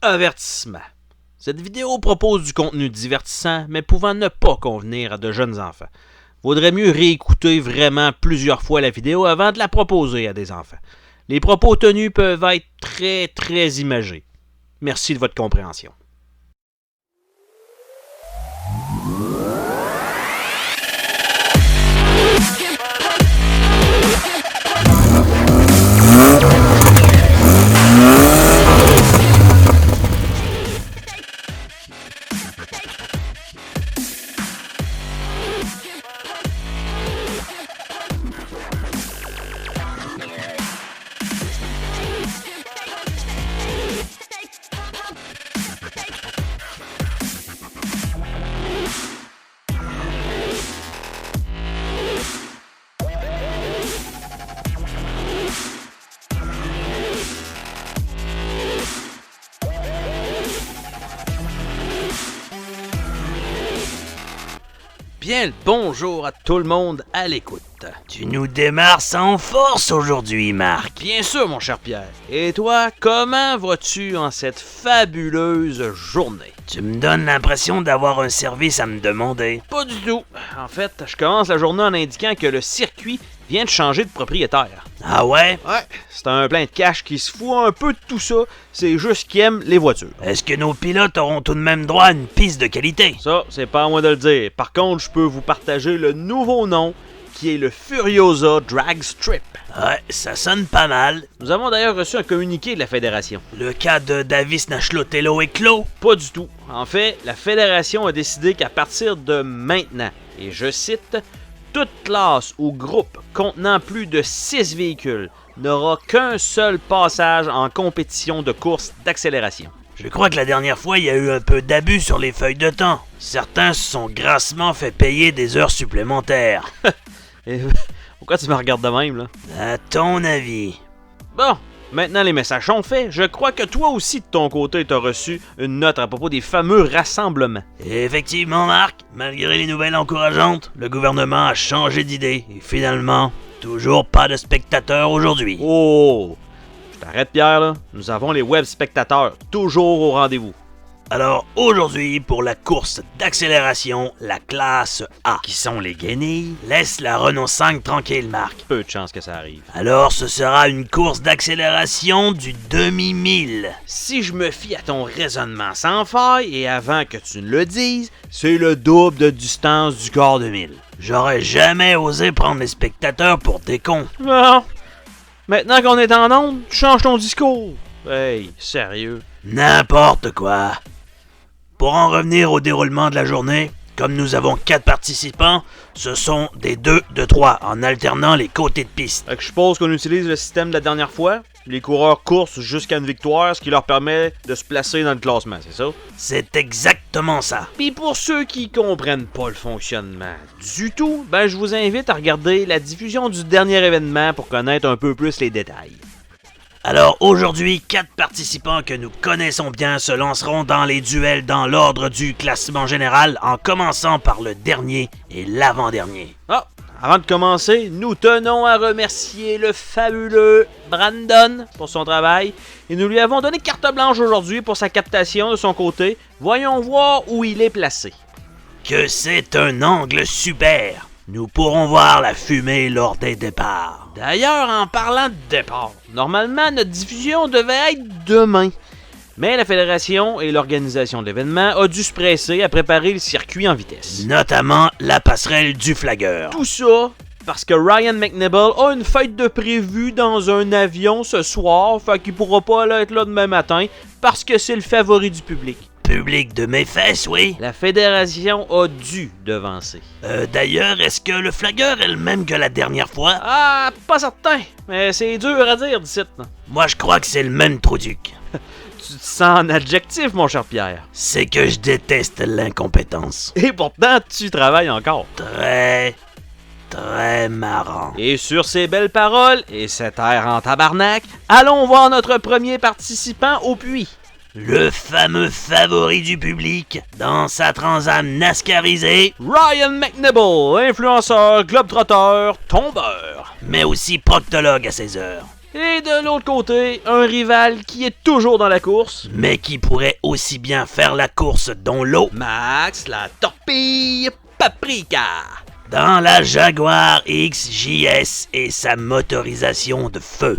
Avertissement. Cette vidéo propose du contenu divertissant, mais pouvant ne pas convenir à de jeunes enfants. Vaudrait mieux réécouter vraiment plusieurs fois la vidéo avant de la proposer à des enfants. Les propos tenus peuvent être très imagés. Merci de votre compréhension. Bien le bonjour à tout le monde à l'écoute. Tu nous démarres sans force aujourd'hui, Marc. Bien sûr, mon cher Pierre. Et toi, comment vas-tu en cette fabuleuse journée? Tu me donnes l'impression d'avoir un service à me demander. Pas du tout. En fait, je commence la journée en indiquant que le circuit vient de changer de propriétaire. Ah ouais? Ouais, c'est un plein de cash qui se fout un peu de tout ça. C'est juste qu'il aime les voitures. Est-ce que nos pilotes auront tout de même droit à une piste de qualité? Ça, c'est pas à moi de le dire. Par contre, je peux vous partager le nouveau nom qui est le Furiosa Drag Strip. Ouais, ça sonne pas mal. Nous avons d'ailleurs reçu un communiqué de la Fédération. Le cas de Davis Nachlotello est clos? Pas du tout. En fait, la Fédération a décidé qu'à partir de maintenant, et je cite, toute classe ou groupe contenant plus de 6 véhicules n'aura qu'un seul passage en compétition de course d'accélération. Je crois que la dernière fois, il y a eu un peu d'abus sur les feuilles de temps. Certains se sont grassement fait payer des heures supplémentaires. Et pourquoi tu me regardes de même, là? À ton avis? Bon, maintenant les messages sont faits. Je crois que toi aussi, de ton côté, t'as reçu une note à propos des fameux rassemblements. Effectivement, Marc, malgré les nouvelles encourageantes, le gouvernement a changé d'idée et finalement, toujours pas de spectateurs aujourd'hui. Oh! Je t'arrête, Pierre, là. Nous avons les web spectateurs toujours au rendez-vous. Alors aujourd'hui, pour la course d'accélération, la classe A, qui sont les guenilles, laisse la Renault 5 tranquille, Marc. Peu de chance que ça arrive. Alors ce sera une course d'accélération du demi-mille. Si je me fie à ton raisonnement sans faille, et avant que tu ne le dises, c'est le double de distance du quart de mille. J'aurais jamais osé prendre les spectateurs pour des cons. Bon, maintenant qu'on est en onde, tu changes ton discours. Hey, sérieux? N'importe quoi. Pour en revenir au déroulement de la journée, comme nous avons 4 participants, ce sont des 2 de 3 en alternant les côtés de piste. Fait que je suppose qu'on utilise le système de la dernière fois. Les coureurs coursent jusqu'à une victoire, ce qui leur permet de se placer dans le classement, c'est ça? C'est exactement ça. Puis pour ceux qui comprennent pas le fonctionnement du tout, ben je vous invite à regarder la diffusion du dernier événement pour connaître un peu plus les détails. Alors aujourd'hui, 4 participants que nous connaissons bien se lanceront dans les duels dans l'ordre du classement général en commençant par le dernier et l'avant-dernier. Ah, avant de commencer, nous tenons à remercier le fabuleux Brandon pour son travail et nous lui avons donné carte blanche aujourd'hui pour sa captation de son côté. Voyons voir où il est placé. Que c'est un angle super! Nous pourrons voir la fumée lors des départs. D'ailleurs, en parlant de départ, normalement notre diffusion devait être demain. Mais la Fédération et l'organisation de l'événement a dû se presser à préparer le circuit en vitesse. Notamment la passerelle du flagueur. Tout ça parce que Ryan McNibble a une fête de prévu dans un avion ce soir, fait qu'il pourra pas être là demain matin parce que c'est le favori du public. Public de mes fesses, oui. La Fédération a dû devancer. D'ailleurs, est-ce que le flagueur est le même que la dernière fois? Ah, pas certain, mais c'est dur à dire d'ici. Moi, je crois que c'est le même Trouduc. Tu te sens en adjectif, mon cher Pierre. C'est que je déteste l'incompétence. Et pourtant, tu travailles encore. Très marrant. Et sur ces belles paroles et cet air en tabarnak, allons voir notre premier participant au puits. Le fameux favori du public dans sa Transam NASCARisée, Ryan McNibble, influenceur, globetrotter, tombeur. mais aussi proctologue à ses heures. Et de l'autre côté, un rival qui est toujours dans la course. Mais qui pourrait aussi bien faire la course dans l'eau. Max, la torpille Paprika. Dans la Jaguar XJS et sa motorisation de feu.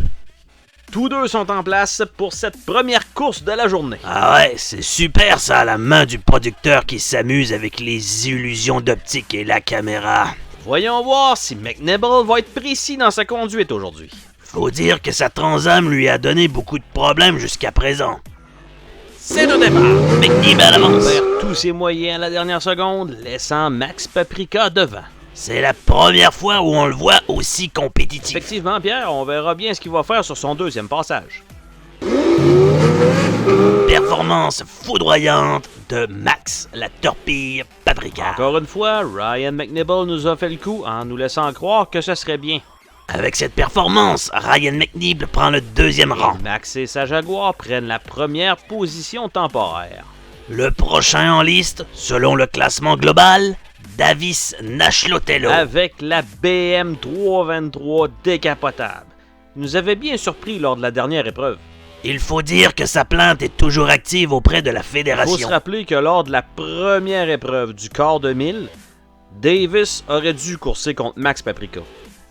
Tous deux sont en place pour cette première course de la journée. Ah ouais, c'est super ça, la main du producteur qui s'amuse avec les illusions d'optique et la caméra. Voyons voir si McNibble va être précis dans sa conduite aujourd'hui. Faut dire que sa Trans-Am lui a donné beaucoup de problèmes jusqu'à présent. C'est au départ. McNibble avance. Perd tous ses moyens à la dernière seconde, laissant Max Paprika devant. C'est la première fois où on le voit aussi compétitif. Effectivement, Pierre, on verra bien ce qu'il va faire sur son deuxième passage. Performance foudroyante de Max, la torpille Paprika. Encore une fois, Ryan McNibble nous a fait le coup en nous laissant croire que ce serait bien. Avec cette performance, Ryan McNibble prend le deuxième rang. Max et sa Jaguar prennent la première position temporaire. Le prochain en liste, selon le classement global, Davis Nashlotello. Avec la BM 323 décapotable. Il nous avait bien surpris lors de la dernière épreuve. Il faut dire que sa plainte est toujours active auprès de la Il faut fédération. se rappeler que lors de la première épreuve du quart de mille, Davis aurait dû courser contre Max Paprika.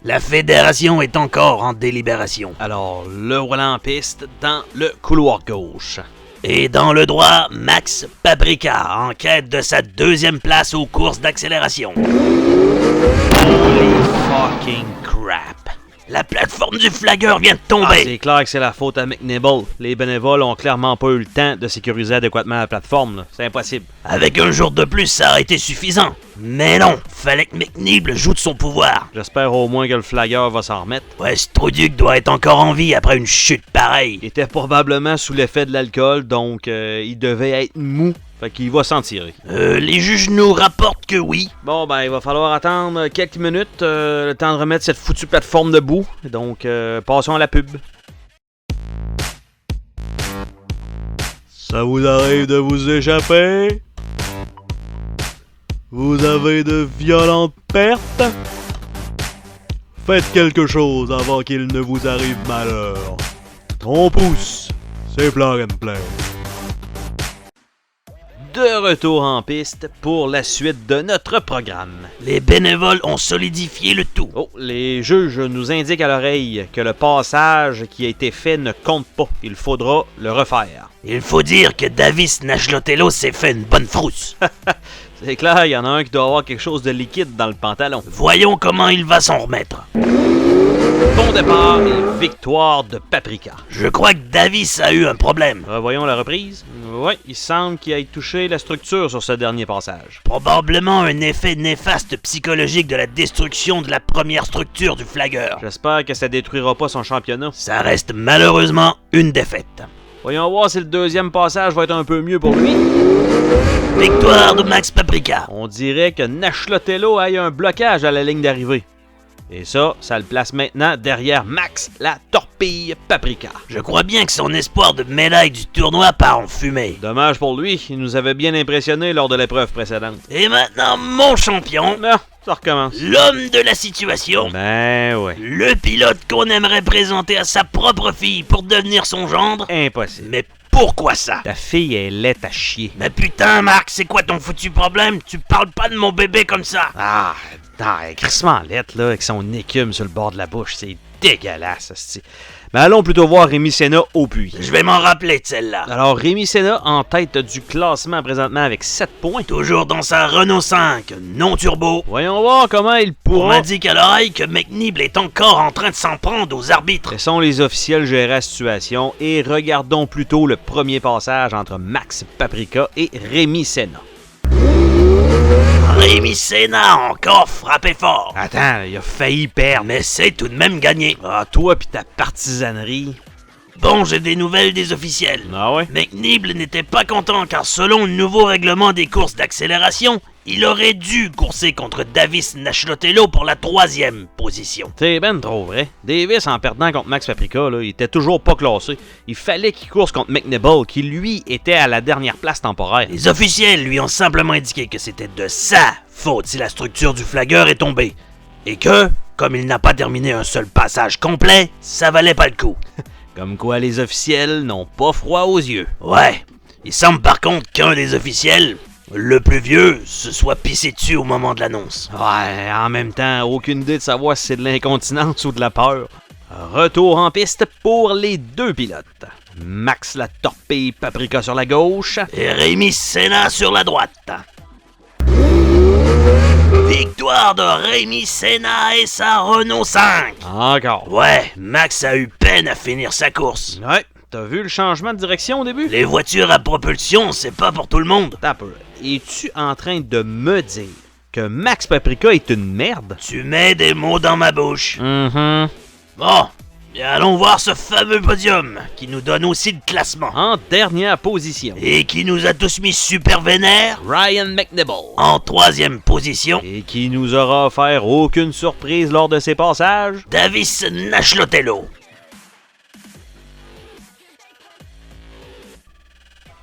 La fédération est encore en délibération. Alors, le roulant en piste dans le couloir gauche. Et dans le droit, Max Paprika en quête de sa deuxième place aux courses d'accélération. Holy fucking crap! La plateforme du flagueur vient de Ah, tomber. c'est clair que c'est la faute à McNibble. Les bénévoles ont clairement pas eu le temps de sécuriser adéquatement la plateforme, là. C'est impossible. Avec un jour de plus, ça aurait été suffisant. Mais non, fallait que McNibble joue de son pouvoir. J'espère au moins que le flagueur va s'en remettre. Ouais, Struduc doit être encore en vie après une chute pareille. Il était probablement sous l'effet de l'alcool, donc il devait être mou. Fait qu'il va s'en tirer. Les juges nous rapportent que oui. Bon, ben, il va falloir attendre quelques minutes, le temps de remettre cette foutue plateforme debout. Donc, passons à la pub. Ça vous arrive de vous échapper? Vous avez de violentes pertes? Faites quelque chose avant qu'il ne vous arrive malheur. On pousse, c'est plug and play. De retour en piste pour la suite de notre programme. Les bénévoles ont solidifié le tout. Oh, les juges nous indiquent à l'oreille que le passage qui a été fait ne compte pas. Il faudra le refaire. Il faut dire que Davis Nashlotello s'est fait une bonne frousse. C'est clair, il y en a un qui doit avoir quelque chose de liquide dans le pantalon. Voyons comment il va s'en remettre. Bon départ et victoire de Paprika. Je crois que Davis a eu un problème. Revoyons la reprise. Oui, il semble qu'il ait touché la structure sur ce dernier passage. Probablement un effet néfaste psychologique de la destruction de la première structure du flagueur. J'espère que ça détruira pas son championnat. Ça reste malheureusement une défaite. Voyons voir si le deuxième passage va être un peu mieux pour lui. Victoire de Max Paprika. On dirait que Nashlotello a eu un blocage à la ligne d'arrivée. Et ça le place maintenant derrière Max, la torpille Paprika. Je crois bien que son espoir de médaille du tournoi part en fumée. Dommage pour lui, il nous avait bien impressionné lors de l'épreuve précédente. Et maintenant, mon champion, Non, ça recommence. l'homme de la situation, Ben ouais, le pilote qu'on aimerait présenter à sa propre fille pour devenir son gendre. impossible. Mais pourquoi ça? Ta fille est laite à chier. Mais putain, Marc, c'est quoi ton foutu problème? Tu parles pas de mon bébé comme ça. Ah, elle est crissement laite, là, avec son écume sur le bord de la bouche. C'est dégueulasse, asti. Mais allons plutôt voir Rémi Senna au puits. Je vais m'en rappeler de celle-là. Alors, Rémi Senna en tête du classement présentement avec 7 points. Toujours dans sa Renault 5, non turbo. Voyons voir comment il On pourra... m'a dit qu'à l'oreille que McNibble est encore en train de s'en prendre aux arbitres. Laissons les officiels gérer la situation et regardons plutôt le premier passage entre Max Paprika et Rémi Senna. Rémi Senna a encore frappé fort. Attends, il a failli perdre. Mais c'est tout de même gagné. Ah, toi pis ta partisanerie. Bon, j'ai des nouvelles des officiels. Ah ouais? McNibble n'était pas content car selon le nouveau règlement des courses d'accélération, il aurait dû courser contre Davis Nashlotello pour la 3e position. C'est ben trop vrai. Davis, en perdant contre Max Paprika, là, il était toujours pas classé. Il fallait qu'il course contre McNibble, qui lui était à la dernière place temporaire. Les officiels lui ont simplement indiqué que c'était de sa faute si la structure du flagueur est tombée. Et que, comme il n'a pas terminé un seul passage complet, ça valait pas le coup. Comme quoi les officiels n'ont pas froid aux yeux. Ouais, il semble par contre qu'un des officiels, le plus vieux, se soit pissé dessus au moment de l'annonce. Ouais, en même temps, aucune idée de savoir si c'est de l'incontinence ou de la peur. Retour en piste pour les deux pilotes. Max la torpille Paprika sur la gauche. Et Rémi Senna sur la droite. Victoire de Rémi Senna et sa Renault 5. Encore. Ouais, Max a eu peine à finir sa course. Ouais, t'as vu le changement de direction au début? Les voitures à propulsion, c'est pas pour tout le monde. T'as peu. Es-tu en train de me dire que Max Paprika est une merde? Tu mets des mots dans ma bouche. Mhm. Bon, bien allons voir ce fameux podium qui nous donne aussi le classement. En dernière position, Et qui nous a tous mis super vénères. Ryan McNibble. En troisième position, Et qui nous aura offert aucune surprise lors de ses passages. Davis Nashlotello.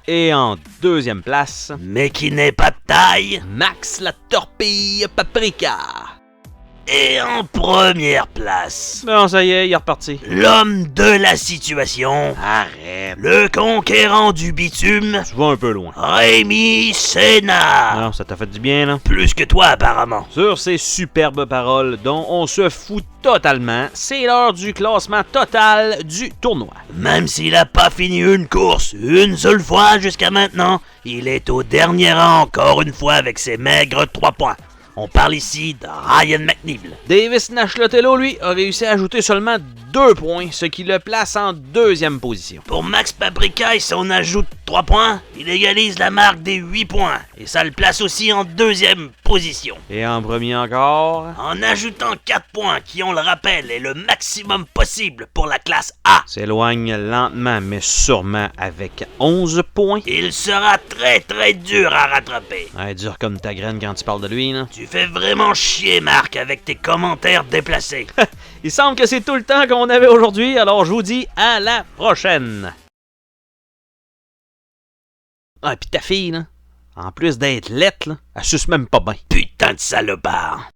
Et en deuxième place, Mais qui n'est pas de taille. Max la torpille Paprika. Et en première place, Bon, ça y est, il est reparti. l'homme de la situation. Arrête. Le conquérant du bitume, Tu vas un peu loin. Rémi Senna. Non, ça t'a fait du bien, là. Plus que toi, apparemment. Sur ces superbes paroles dont on se fout totalement, c'est l'heure du classement total du tournoi. Même s'il a pas fini une course une seule fois jusqu'à maintenant, il est au dernier rang encore une fois avec ses maigres 3 points. On parle ici de Ryan McNibble. Davis Nashlotello, lui, a réussi à ajouter seulement 2 points, ce qui le place en deuxième position. Pour Max Paprika, et si on ajoute 3 points, il égalise la marque des 8 points. Et ça le place aussi en deuxième position. Et en premier encore, En ajoutant 4 points qui, on le rappelle, est le maximum possible pour la classe A. s'éloigne lentement mais sûrement avec 11 points. Il sera très très dur à rattraper. Ouais, dur comme ta graine quand tu parles de lui, là. Tu fais vraiment chier, Marc, avec tes commentaires déplacés. Il semble que c'est tout le temps qu'on avait aujourd'hui, alors je vous dis à la prochaine. Ah, pis ta fille, là, en plus d'être laite, là, elle suce même pas bien. Putain de salopard.